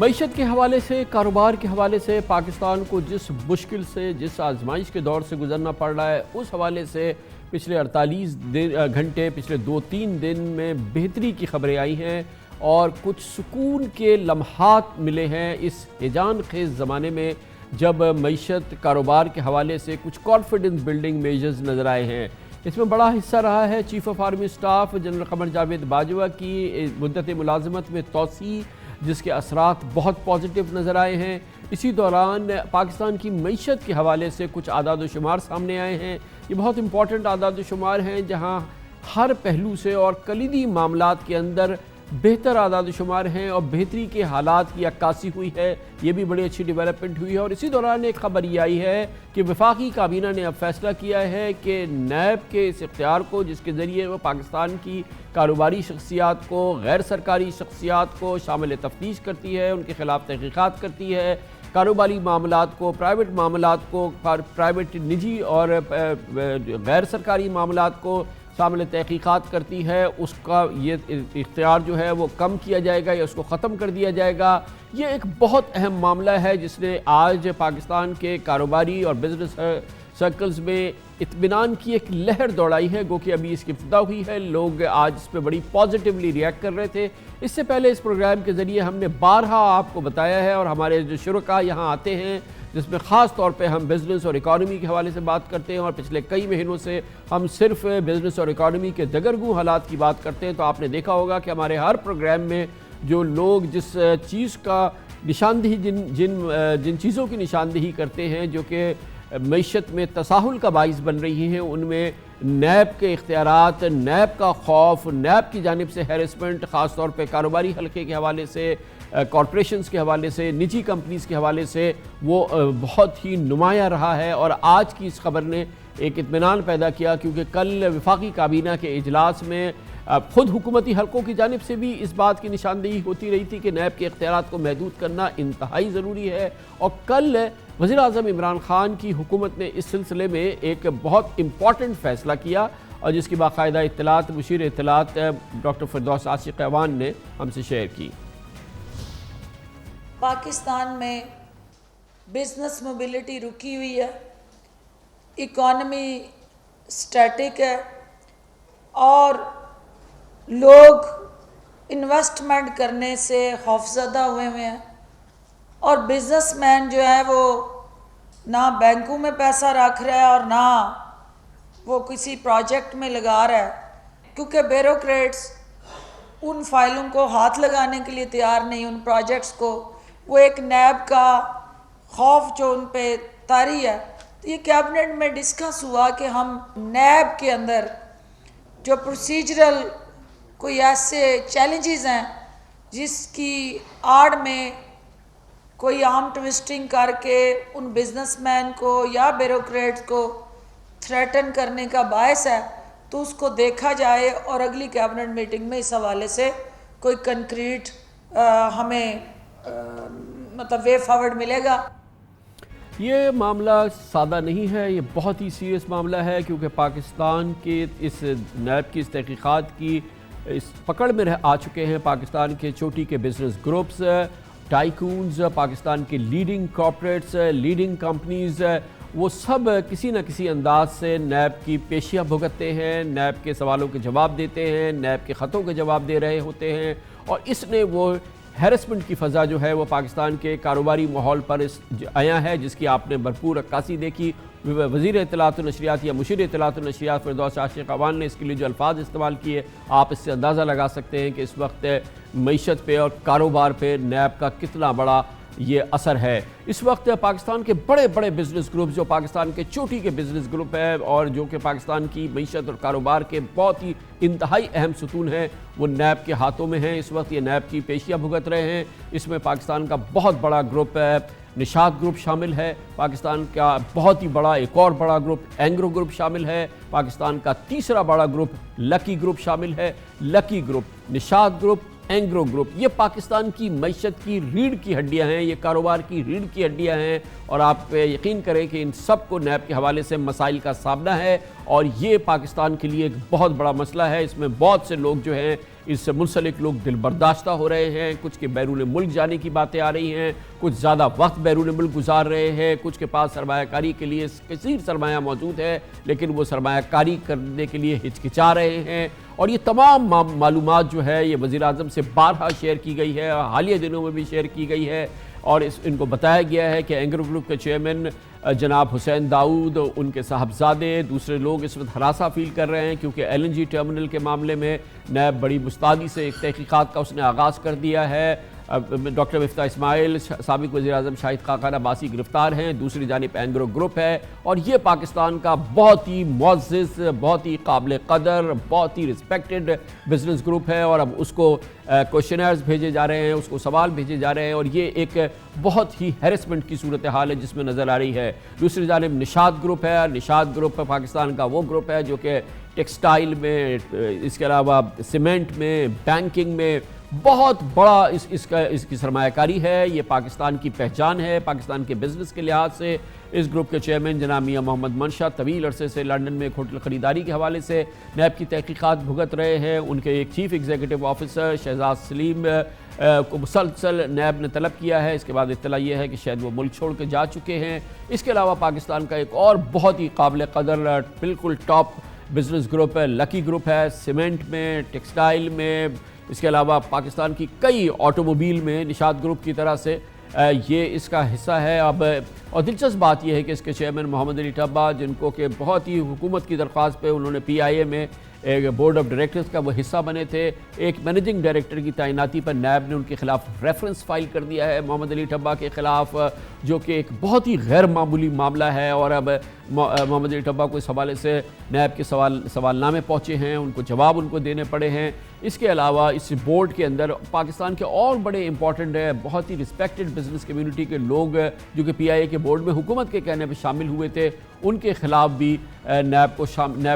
معیشت کے حوالے سے، کاروبار کے حوالے سے پاکستان کو جس مشکل سے، جس آزمائش کے دور سے گزرنا پڑ رہا ہے، اس حوالے سے پچھلے 48 گھنٹے، پچھلے 2-3 دن میں بہتری کی خبریں آئی ہیں اور کچھ سکون کے لمحات ملے ہیں اس ہیجان خیز زمانے میں، جب معیشت کاروبار کے حوالے سے کچھ کانفیڈنس بلڈنگ میجرز نظر آئے ہیں۔ اس میں بڑا حصہ رہا ہے chief of army staff general Qamar Javed Bajwa کی مدت ملازمت میں توسیع، جس کے اثرات بہت پازیٹیو نظر آئے ہیں۔ اسی دوران پاکستان کی معیشت کے حوالے سے کچھ اعداد و شمار سامنے آئے ہیں۔ یہ بہت امپورٹنٹ اعداد و شمار ہیں، جہاں ہر پہلو سے اور کلیدی معاملات کے اندر بہتر اعداد و شمار ہیں اور بہتری کے حالات کی عکاسی ہوئی ہے۔ یہ بھی بڑی اچھی ڈیولپمنٹ ہوئی ہے۔ اور اسی دوران ایک خبر یہ آئی ہے کہ وفاقی کابینہ نے اب فیصلہ کیا ہے کہ نیب کے اس اختیار کو، جس کے ذریعے وہ پاکستان کی کاروباری شخصیات کو، غیر سرکاری شخصیات کو شامل تفتیش کرتی ہے، ان کے خلاف تحقیقات کرتی ہے، کاروباری معاملات کو، پرائیویٹ معاملات کو، پرائیویٹ نجی اور غیر سرکاری معاملات کو شامل تحقیقات کرتی ہے، اس کا یہ اختیار جو ہے وہ کم کیا جائے گا یا اس کو ختم کر دیا جائے گا۔ یہ ایک بہت اہم معاملہ ہے جس نے آج پاکستان کے کاروباری اور بزنس سرکلز میں اطمینان کی ایک لہر دوڑائی ہے، گو کہ ابھی اس کی ابتدا ہوئی ہے۔ لوگ آج اس پہ بڑی پازیٹیولی ریئیکٹ کر رہے تھے۔ اس سے پہلے اس پروگرام کے ذریعے ہم نے بارہا آپ کو بتایا ہے، اور ہمارے جو شرکاء یہاں آتے ہیں، جس میں خاص طور پہ ہم بزنس اور اکانومی کے حوالے سے بات کرتے ہیں، اور پچھلے کئی مہینوں سے ہم صرف بزنس اور اکانومی کے دگرگوں حالات کی بات کرتے ہیں، تو آپ نے دیکھا ہوگا کہ ہمارے ہر پروگرام میں جو لوگ جس چیز کا نشاندہی جن چیزوں کی نشاندہی کرتے ہیں جو کہ معیشت میں تساہل کا باعث بن رہی ہیں، ان میں نیب کے اختیارات، نیب کا خوف، نیب کی جانب سے ہیرسمنٹ، خاص طور پہ کاروباری حلقے کے حوالے سے، کارپوریشنز کے حوالے سے، نجی کمپنیز کے حوالے سے وہ بہت ہی نمایاں رہا ہے۔ اور آج کی اس خبر نے ایک اطمینان پیدا کیا، کیونکہ کل وفاقی کابینہ کے اجلاس میں خود حکومتی حلقوں کی جانب سے بھی اس بات کی نشاندہی ہوتی رہی تھی کہ نیب کے اختیارات کو محدود کرنا انتہائی ضروری ہے۔ اور کل وزیر اعظم عمران خان کی حکومت نے اس سلسلے میں ایک بہت امپورٹنٹ فیصلہ کیا، اور جس کی باقاعدہ اطلاعات مشیر اطلاعات ڈاکٹر فردوس عاشق اعوان نے ہم سے شیئر کی۔ پاکستان میں بزنس موبلٹی رکی ہوئی ہے، اکانومی سٹیٹک ہے، اور لوگ انویسٹمنٹ کرنے سے خوفزدہ ہوئے ہیں، اور بزنس مین جو ہے وہ نہ بینکوں میں پیسہ رکھ رہا ہے اور نہ وہ کسی پروجیکٹ میں لگا رہا ہے، کیونکہ بیوروکریٹس ان فائلوں کو ہاتھ لگانے کے لیے تیار نہیں، ان پروجیکٹس کو۔ وہ ایک نیب کا خوف جو ان پہ طاری ہے، تو یہ کیبنٹ میں ڈسکس ہوا کہ ہم نیب کے اندر جو پروسیجرل کوئی ایسے چیلنجز ہیں جس کی آڑ میں کوئی آرم ٹوسٹنگ کر کے ان بزنس مین کو یا بیوروکریٹس کو تھریٹن کرنے کا باعث ہے، تو اس کو دیکھا جائے اور اگلی کیبنٹ میٹنگ میں اس حوالے سے کوئی کنکریٹ ہمیں مطلب وے فارورڈ ملے گا۔ یہ معاملہ سادہ نہیں ہے، یہ بہت ہی سیریس معاملہ ہے، کیونکہ پاکستان کے اس نیب کی اس تحقیقات کی اس پکڑ میں آ چکے ہیں پاکستان کے چوٹی کے بزنس گروپس، ٹائکونز، پاکستان کے لیڈنگ کارپوریٹس، لیڈنگ کمپنیز، وہ سب کسی نہ کسی انداز سے نیب کی پیشیاں بھگتتے ہیں، نیب کے سوالوں کے جواب دیتے ہیں، نیب کے خطوں کے جواب دے رہے ہوتے ہیں، اور اس نے وہ ہیرسمنٹ کی فضا جو ہے وہ پاکستان کے کاروباری ماحول پر آیا ہے، جس کی آپ نے بھرپور عکاسی دیکھی۔ وزیر اطلاعات و نشریات یا مشیر اطلاعات و نشریات فردوس عاشق اعوان نے اس کے لیے جو الفاظ استعمال کیے، آپ اس سے اندازہ لگا سکتے ہیں کہ اس وقت معیشت پہ اور کاروبار پہ نیب کا کتنا بڑا یہ اثر ہے۔ اس وقت پاکستان کے بڑے بڑے بزنس گروپ، جو پاکستان کے چوٹی کے بزنس گروپ ہے اور جو کہ پاکستان کی معیشت اور کاروبار کے بہت ہی انتہائی اہم ستون ہیں، وہ نیب کے ہاتھوں میں ہیں۔ اس وقت یہ نیب کی پیشیاں بھگت رہے ہیں۔ اس میں پاکستان کا بہت بڑا گروپ ہے، نشاط گروپ شامل ہے، پاکستان کا بہت ہی بڑا ایک اور بڑا گروپ اینگرو گروپ شامل ہے، پاکستان کا تیسرا بڑا گروپ لکی گروپ شامل ہے۔ لکی گروپ، نشاط گروپ، اینگرو گروپ، یہ پاکستان کی معیشت کی ریڑھ کی ہڈیاں ہیں، یہ کاروبار کی ریڑھ کی ہڈیاں ہیں، اور آپ یقین کریں کہ ان سب کو نیب کے حوالے سے مسائل کا سامنا ہے، اور یہ پاکستان کے لیے ایک بہت بڑا مسئلہ ہے۔ اس میں بہت سے لوگ جو ہیں اس سے منسلک لوگ دل برداشتہ ہو رہے ہیں، کچھ کے بیرون ملک جانے کی باتیں آ رہی ہیں، کچھ زیادہ وقت بیرون ملک گزار رہے ہیں، کچھ کے پاس سرمایہ کاری کے لیے کثیر سرمایہ موجود ہے لیکن وہ سرمایہ کاری کرنے کے لیے ہچکچا رہے ہیں۔ اور یہ تمام معلومات جو ہے یہ وزیر اعظم سے بارہا شیئر کی گئی ہے، حالیہ دنوں میں بھی شیئر کی گئی ہے، اور ان کو بتایا گیا ہے کہ اینگرو گروپ کے چیئرمین جناب حسین داؤد، ان کے صاحبزادے، دوسرے لوگ اس وقت ہراساں فیل کر رہے ہیں کیونکہ ایل این جی ٹرمینل کے معاملے میں نیب بڑی مستعدی سے ایک تحقیقات کا اس نے آغاز کر دیا ہے۔ ڈاکٹر مفتاح اسماعیل، سابق وزیر اعظم شاہد خاقان عباسی گرفتار ہیں، دوسری جانب اینگرو گروپ ہے، اور یہ پاکستان کا بہت ہی معزز، بہت ہی قابل قدر، بہت ہی رسپیکٹڈ بزنس گروپ ہے، اور اب اس کو کوشچنرز بھیجے جا رہے ہیں، اس کو سوال بھیجے جا رہے ہیں، اور یہ ایک بہت ہی ہیرسمنٹ کی صورتحال ہے جس میں نظر آ رہی ہے۔ دوسری جانب نشاط گروپ ہے، نشاط گروپ پاکستان کا وہ گروپ ہے جو کہ ٹیکسٹائل میں، اس کے علاوہ سیمنٹ میں، بینکنگ میں بہت بڑا اس کی سرمایہ کاری ہے۔ یہ پاکستان کی پہچان ہے پاکستان کے بزنس کے لحاظ سے۔ اس گروپ کے چیئرمین جناب میاں محمد منشا طویل عرصے سے لندن میں ایک ہوٹل خریداری کے حوالے سے نیب کی تحقیقات بھگت رہے ہیں۔ ان کے ایک چیف ایگزیکٹو آفیسر شہزاد سلیم کو مسلسل نیب نے طلب کیا ہے۔ اس کے بعد اطلاع یہ ہے کہ شاید وہ ملک چھوڑ کے جا چکے ہیں۔ اس کے علاوہ پاکستان کا ایک اور بہت ہی قابل قدر بالکل ٹاپ بزنس گروپ ہے، لکی گروپ ہے، سیمنٹ میں، ٹیکسٹائل میں، اس کے علاوہ پاکستان کی کئی آٹوموبیل میں نشاط گروپ کی طرح سے یہ اس کا حصہ ہے۔ اب اور دلچسپ بات یہ ہے کہ اس کے چیئرمین محمد علی ٹھبا، جن کو کہ بہت ہی حکومت کی درخواست پہ انہوں نے پی آئی اے میں ایک بورڈ آف ڈائریکٹرز کا وہ حصہ بنے تھے، ایک مینیجنگ ڈائریکٹر کی تعیناتی پر نیب نے ان کے خلاف ریفرنس فائل کر دیا ہے محمد علی ٹھبا کے خلاف، جو کہ ایک بہت ہی غیر معمولی معاملہ ہے، اور اب محمد علی ٹھبا کو اس حوالے سے نیب کے سوال نامے پہنچے ہیں، ان کو جواب ان کو دینے پڑے ہیں۔ اس کے علاوہ اس بورڈ کے اندر پاکستان کے اور بڑے امپورٹنٹ بہت ہی رسپیکٹڈ بزنس کمیونٹی کے لوگ جو کہ پی آئی اے کے بورڈ میں حکومت کے کہنے پہ شامل ہوئے تھے، ان کے خلاف بھی نیب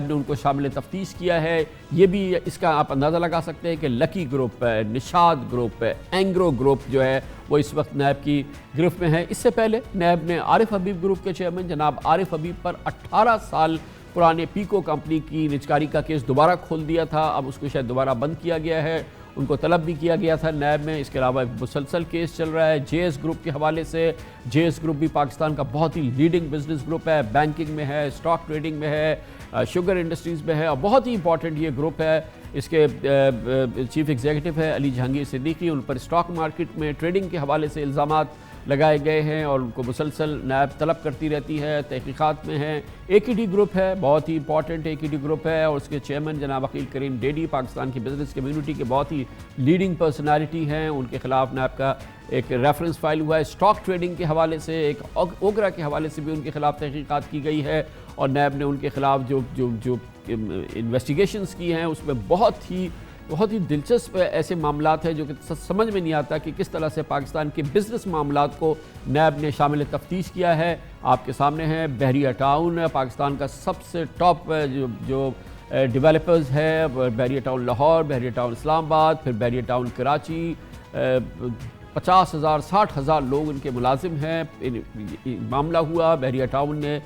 نے ان کو شامل تفتیش کیا ہے۔ یہ بھی اس کا آپ اندازہ لگا سکتے ہیں کہ لکی گروپ، نشاط گروپ، اینگرو گروپ جو ہے وہ اس وقت نیب کی گرفت میں ہے۔ اس سے پہلے نیب نے عارف حبیب گروپ کے چیئرمین جناب عارف حبیب پر 18 سال پرانے پیکو کمپنی کی نجکاری کا کیس دوبارہ کھول دیا تھا، اب اس کو شاید دوبارہ بند کیا گیا ہے، ان کو طلب بھی کیا گیا تھا نیب میں۔ اس کے علاوہ ایک مسلسل کیس چل رہا ہے جے ایس گروپ کے حوالے سے۔ جے ایس گروپ بھی پاکستان کا بہت ہی لیڈنگ بزنس گروپ ہے، بینکنگ میں ہے، اسٹاک ٹریڈنگ میں ہے، شوگر انڈسٹریز میں ہے، اور بہت ہی امپورٹنٹ یہ گروپ ہے۔ اس کے چیف ایگزیکٹو ہے علی جہانگیر صدیقی، ان پر اسٹاک مارکیٹ میں ٹریڈنگ کے حوالے سے الزامات لگائے گئے ہیں اور ان کو مسلسل نیب طلب کرتی رہتی ہے، تحقیقات میں ہیں۔ اے کے ڈی گروپ ہے، بہت ہی امپورٹنٹ اے کے ڈی گروپ ہے، اور اس کے چیئرمین جناب عقیل کریم ڈیڈی پاکستان کی بزنس کمیونٹی کے بہت ہی لیڈنگ پرسنالٹی ہیں، ان کے خلاف نیب کا ایک ریفرنس فائل ہوا ہے۔ اسٹاک ٹریڈنگ کے حوالے سے، ایک اوگرا کے حوالے سے بھی ان کے خلاف تحقیقات کی گئی ہے، اور نیب نے ان کے خلاف جو انویسٹیگیشنز کی ہیں اس میں بہت ہی دلچسپ ایسے معاملات ہیں جو کہ سمجھ میں نہیں آتا کہ کس طرح سے پاکستان کے بزنس معاملات کو نیب نے شامل تفتیش کیا ہے۔ آپ کے سامنے ہے بحریہ ٹاؤن، پاکستان کا سب سے ٹاپ جو ڈیولپرز ہے، بحریہ ٹاؤن لاہور، بحریہ ٹاؤن اسلام آباد، پھر بحریہ ٹاؤن کراچی، 50,000 60,000 لوگ ان کے ملازم ہیں۔ معاملہ ہوا، بحریہ ٹاؤن نے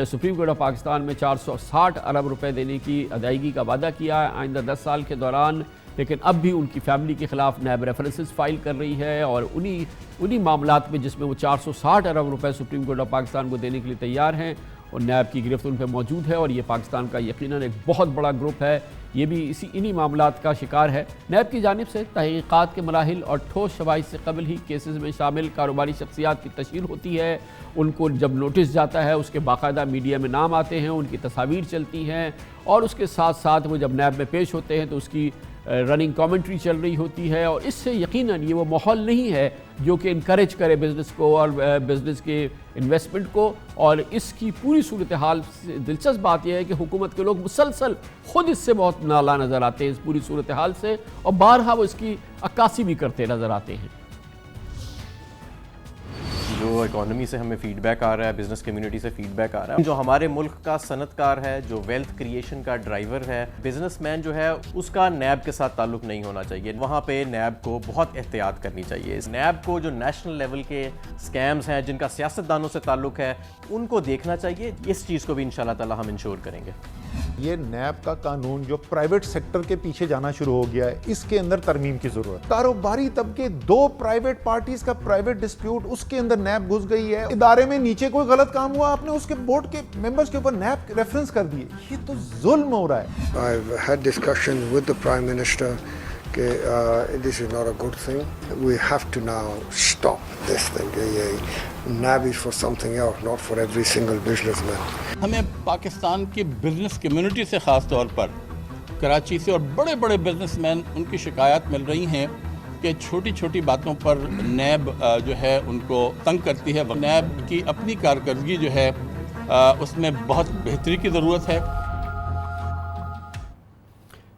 سپریم کورٹ آف پاکستان میں 460 ارب روپے دینے کی ادائیگی کا وعدہ کیا ہے آئندہ 10 سال کے دوران، لیکن اب بھی ان کی فیملی کے خلاف نیب ریفرنسز فائل کر رہی ہے، اور انہی معاملات میں جس میں وہ 460 ارب روپے سپریم کورٹ آف پاکستان کو دینے کے لیے تیار ہیں، اور نیب کی گرفت ان پہ موجود ہے، اور یہ پاکستان کا یقیناً ایک بہت بڑا گروپ ہے، یہ بھی انہی معاملات کا شکار ہے۔ نیب کی جانب سے تحقیقات کے مراحل اور ٹھوس شواہد سے قبل ہی کیسز میں شامل کاروباری شخصیات کی تشہیر ہوتی ہے، ان کو جب نوٹس جاتا ہے اس کے باقاعدہ میڈیا میں نام آتے ہیں، ان کی تصاویر چلتی ہیں، اور اس کے ساتھ ساتھ وہ جب نیب میں پیش ہوتے ہیں تو اس کی رننگ کامنٹری چل رہی ہوتی ہے، اور اس سے یقیناً یہ وہ ماحول نہیں ہے جو کہ انکریج کرے بزنس کو اور بزنس کے انویسٹمنٹ کو، اور اس کی پوری صورتحال سے دلچسپ بات یہ ہے کہ حکومت کے لوگ مسلسل خود اس سے بہت نالاں نظر آتے ہیں اس پوری صورتحال سے، اور بارہا وہ اس کی عکاسی بھی کرتے نظر آتے ہیں۔ جو اکانومی سے ہمیں فیڈ بیک آ رہا ہے، بزنس کمیونٹی سے فیڈ بیک آ رہا ہے، جو ہمارے ملک کا صنعت کار ہے، جو ویلتھ کریشن کا ڈرائیور ہے، بزنس مین جو ہے اس کا نیب کے ساتھ تعلق نہیں ہونا چاہیے، وہاں پہ نیب کو بہت احتیاط کرنی چاہیے۔ نیب کو جو نیشنل لیول کے سکیمز ہیں جن کا سیاستدانوں سے تعلق ہے ان کو دیکھنا چاہیے، اس چیز کو بھی انشاءاللہ تعالی ہم انشور کریں گے۔ یہ نیب کا قانون جو پرائیویٹ سیکٹر کے پیچھے جانا شروع ہو گیا ہے، اس کے اندر ترمیم کی ضرورت. کاروباری طبقے 2 پرائیویٹ پارٹیز کا پرائیویٹ ڈسپیوٹ، اس کے اندر نیب گھس گئی ہے. ادارے میں نیچے کوئی غلط کام ہوا، آپ نے اس کے بورڈ کے ممبرز کے اوپر نیب ریفرنس کر دیے. یہ تو ظلم ہو رہا ہے. I've had discussion with the Prime Minister. This is not a good thing. We have to now stop this thing. NAB is for something else, not for every single businessman. ہمیں پاکستان کی business community سے خاص طور پر کراچی سے اور بڑے بڑے business man ان کی شکایات مل رہی ہیں کہ چھوٹی چھوٹی باتوں پر نیب جو ہے ان کو تنگ کرتی ہے. نیب کی اپنی کارکردگی جو ہے اس میں بہت بہتری کی ضرورت ہے.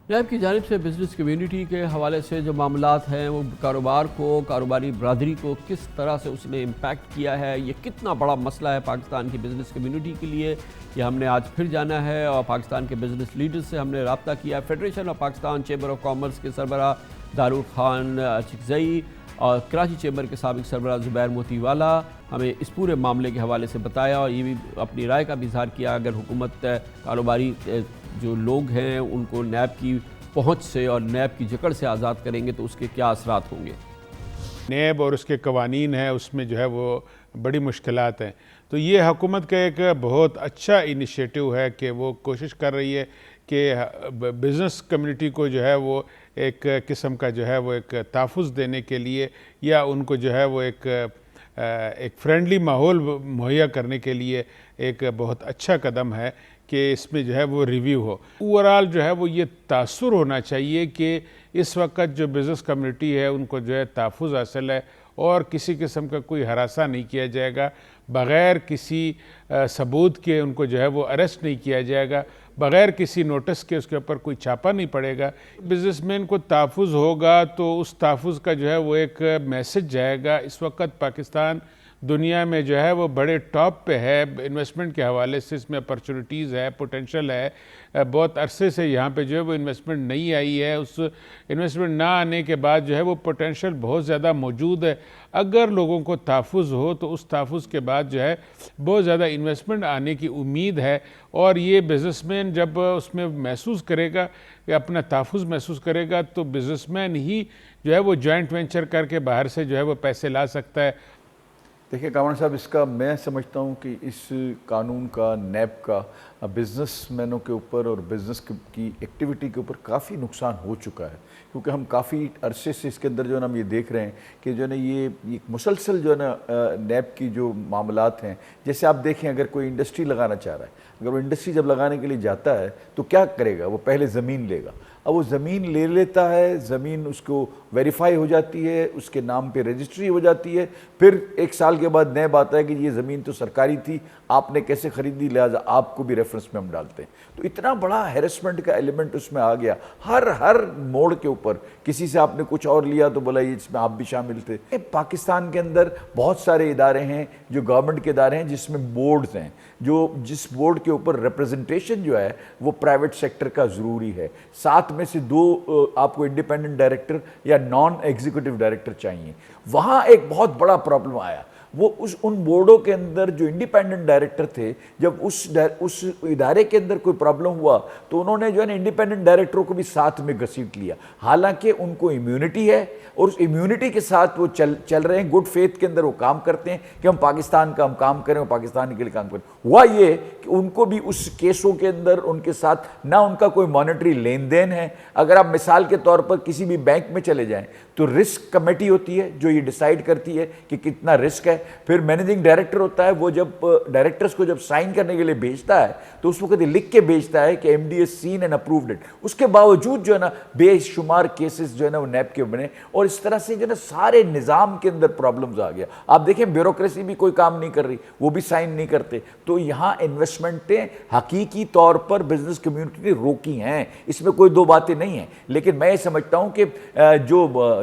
نیب کی جانب سے بزنس کمیونٹی کے حوالے سے جو معاملات ہیں وہ کاروبار کو، کاروباری برادری کو کس طرح سے اس نے امپیکٹ کیا ہے، یہ کتنا بڑا مسئلہ ہے پاکستان کی بزنس کمیونٹی کے لیے، یہ ہم نے آج پھر جانا ہے. اور پاکستان کے بزنس لیڈرز سے ہم نے رابطہ کیا. Federation of Pakistan chamber of commerce کے سربراہ دارود خان چکزئی اور کراچی چیمبر کے سابق سربراہ زبیر موتی والا ہمیں اس پورے معاملے کے حوالے سے بتایا اور یہ بھی اپنی رائے کا بھی اظہار کیا. اگر حکومت کاروباری جو لوگ ہیں ان کو نیب کی پہنچ سے اور نیب کی جکڑ سے آزاد کریں گے تو اس کے کیا اثرات ہوں گے. نیب اور اس کے قوانین ہیں، اس میں جو ہے وہ بڑی مشکلات ہیں. تو یہ حکومت کا ایک بہت اچھا انیشیٹو ہے کہ وہ کوشش کر رہی ہے کہ بزنس کمیونٹی کو جو ہے وہ ایک قسم کا جو ہے وہ ایک تحفظ دینے کے لیے یا ان کو جو ہے وہ ایک فرینڈلی ماحول مہیا کرنے کے لیے ایک بہت اچھا قدم ہے کہ اس میں جو ہے وہ ریویو ہو. اوورآل جو ہے وہ یہ تاثر ہونا چاہیے کہ اس وقت جو بزنس کمیونٹی ہے ان کو جو ہے تحفظ حاصل ہے اور کسی قسم کا کوئی ہراساں نہیں کیا جائے گا، بغیر کسی ثبوت کے ان کو جو ہے وہ اریسٹ نہیں کیا جائے گا، بغیر کسی نوٹس کے اس کے اوپر کوئی چھاپا نہیں پڑے گا. بزنس مین کو تحفظ ہوگا تو اس تحفظ کا جو ہے وہ ایک میسج جائے گا. اس وقت پاکستان دنیا میں جو ہے وہ بڑے ٹاپ پہ ہے انویسٹمنٹ کے حوالے سے، اس میں اپرچونٹیز ہے، پوٹینشل ہے. بہت عرصے سے یہاں پہ جو ہے وہ انویسٹمنٹ نہیں آئی ہے. اس انویسٹمنٹ نہ آنے کے بعد جو ہے وہ پوٹینشل بہت زیادہ موجود ہے. اگر لوگوں کو تحفظ ہو تو اس تحفظ کے بعد جو ہے بہت زیادہ انویسٹمنٹ آنے کی امید ہے. اور یہ بزنس مین جب اس میں محسوس کرے گا کہ اپنا تحفظ محسوس کرے گا تو بزنس مین ہی جو ہے وہ جوائنٹ وینچر کر کے باہر سے جو ہے وہ پیسے لا سکتا ہے. دیکھیں کامران صاحب، اس کا میں سمجھتا ہوں کہ اس قانون کا، نیب کا بزنس مینوں کے اوپر اور بزنس کی ایکٹیویٹی کے اوپر کافی نقصان ہو چکا ہے. کیونکہ ہم کافی عرصے سے اس کے اندر جو ہے نا ہم یہ دیکھ رہے ہیں کہ جو ہے نا یہ مسلسل جو ہے نا نیب کی جو معاملات ہیں، جیسے آپ دیکھیں اگر کوئی انڈسٹری لگانا چاہ رہا ہے، اگر وہ انڈسٹری جب لگانے کے لیے جاتا ہے تو کیا کرے گا؟ وہ پہلے زمین لے گا. اب وہ زمین لے لیتا ہے، زمین اس کو ویریفائی ہو جاتی ہے، اس کے نام پہ رجسٹری ہو جاتی ہے. پھر 1 سال کے بعد نیب آتا ہے کہ یہ زمین تو سرکاری تھی، آپ نے کیسے خریدی، لہٰذا آپ کو بھی ریفرنس میں ہم ڈالتے ہیں. تو اتنا بڑا ہیرسمنٹ کا ایلیمنٹ اس میں آ گیا. ہر موڑ کے اوپر کسی سے آپ نے کچھ اور لیا تو بولا یہ اس میں آپ بھی شامل تھے. پاکستان کے اندر بہت سارے ادارے ہیں جو گورنمنٹ کے ادارے ہیں جس میں بورڈز ہیں، جس بورڈ کے اوپر ریپرزنٹیشن جو ہے وہ پرائیویٹ سیکٹر کا ضروری ہے. 7 میں سے 2 آپ کو انڈیپینڈنٹ ڈائریکٹر یا نان ایگزیکٹو ڈائریکٹر چاہیے. وہاں ایک بہت بڑا پرابلم آیا. وہ ان بورڈوں کے اندر جو انڈیپینڈنٹ ڈائریکٹر تھے، جب اس ادارے کے اندر کوئی پرابلم ہوا تو انہوں نے جو ہے نا انڈیپینڈنٹ ڈائریکٹروں کو بھی ساتھ میں گھسیٹ لیا. حالانکہ ان کو امیونٹی ہے اور اس امیونٹی کے ساتھ وہ چل رہے ہیں، گڈ فیتھ کے اندر وہ کام کرتے ہیں کہ ہم پاکستان کا ہم کام کریں اور پاکستان کے لیے کام کریں. ہوا یہ کہ ان کو بھی اس کیسوں کے اندر ان کے ساتھ نہ ان کا کوئی مانیٹری لین دین ہے. اگر آپ مثال کے طور پر کسی بھی بینک میں چلے جائیں تو رسک کمیٹی ہوتی ہے جو یہ ڈیسائیڈ کرتی ہے کہ کتنا رسک ہے. پھر مینیجنگ ڈائریکٹر ہوتا ہے، وہ جب ڈائریکٹرز کو جب سائن کرنے کے لیے بھیجتا ہے تو اس وقت یہ لکھ کے بھیجتا ہے کہ M D S seen and approved it. اس کے باوجود جو ہے نا بے شمار کیسز جو ہے نا وہ نیب کے بنے اور اس طرح سے جو ہے نا سارے نظام کے اندر پرابلمز آ گیا. آپ دیکھیں بیوروکریسی بھی کوئی کام نہیں کر رہی، وہ بھی سائن نہیں کرتے. تو یہاں انویسٹمنٹیں حقیقی طور پر بزنس کمیونٹی نے روکی ہیں، اس میں کوئی 2 باتیں نہیں ہیں. لیکن میں یہ سمجھتا ہوں کہ جو